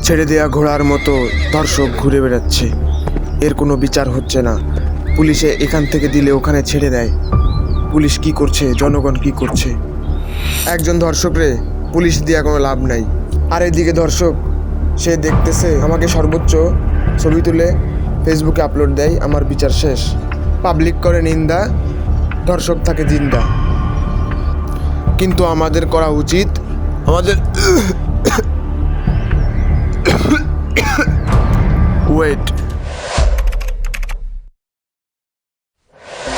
ছেড়ে দেয়া ঘোড়ার মতো দর্শক ঘুরে বেড়াচ্ছে। এর কোনো বিচার হচ্ছে না। পুলিশে এখান থেকে দিলে ওখানে ছেড়ে দেয়। পুলিশ কি করছে, জনগণ কি করছে? একজন দর্শকরে পুলিশ দেওয়া কোনো লাভ নাই। আর এদিকে দর্শক সে দেখতেছে আমাকে সর্বোচ্চ ছবি তুলে ফেসবুকে আপলোড দেয়, আমার বিচার শেষ। পাবলিক করে নিন্দা, দর্শক থাকে জিন্দা। কিন্তু আমাদের করা উচিত, আমাদের ওয়েট।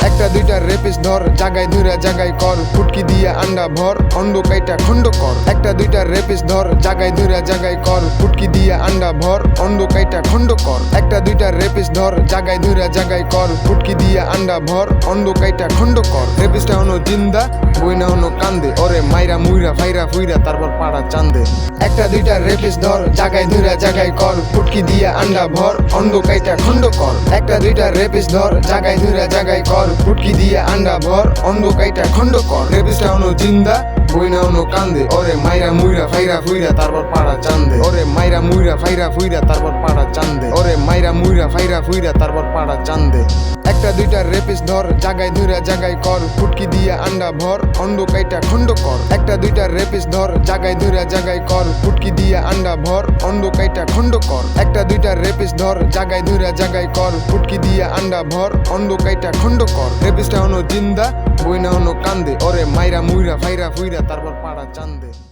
একটা দুইটা রেপিস ধর, জাগায় ধুরা জাগায় কর, ফুটকি দিয়া আন্ডা ভর, অন্ধ কাইটা খন্ড কর। একটা দুইটা রেপিস ধর, জাগায় ধুরা জাগায় কর, ফুটকি দিয়া আন্ডা ভর, অন্ধ কাইটা খন্ড কর। একটা দুইটা রেপিস ধর, জাগায় ধুরা জাগায় কর, ফুটকি দিয়া আন্ডা ভর, অন্ধ কাইটা খন্ড কর। রেপিসটা হনো জিন্দা, বইনা হনো কান্দে, ওরে মাইরা মুইরা ফাইরা ফুইরা তারপর পাড়া চান্দে। একটা দুইটা রেপিস ধর, জাগায় ধুরা জাগায় কর, ফুটকি দিয়া আন্ডা ভর, অন্ধ কাইটা খন্ড কর। একটা দুইটা রেপিস ধর, জাগায় ধুরা জাগায় কর, ফুটকি দিয়ে আন্ডা ভর, অন্ধ কাইটা খন্ড কর। রেপিসটা হনো জিন্দা, বইনা হনো কান্দে, ওরে মাইরা মুইরা ফাইরা ফুইরা তারপর পাড়া চান্দে। ওরে মাইরা মুইরা ফাইরা ফুইরা তারপর পাড়া চান্দে। ওরে মাইরা মুইরা ফাইরা ফুইরা তারপর পাড়া চান্দে। একটা দুইটা রেপিস ধর, জাগায় ধুরা জাগায় কর, ফুটকি দিয়ে আন্ডা ভর, অন্ধ কাইটা খন্ড কর। একটা দুইটা রেপিস ধর, জাগায় ধুরা জাগায় কর, ফুটকি দিয়ে আন্ডা ভর, অন্ধ কাইটা খন্ড কর। একটা দুইটা রেপিস ধর, জাগায় ধুরা জাগায় কর, ফুটকি দিয়ে আন্ডা ভর, অন্ধ কাইটা খন্ড কর। রেপিসটা হনো জিন্দা, বইনা হনো কান্দে, ওরে মাইরা মুইরা ফাইরা ফুইরা তারপর পাড়া চান্দে।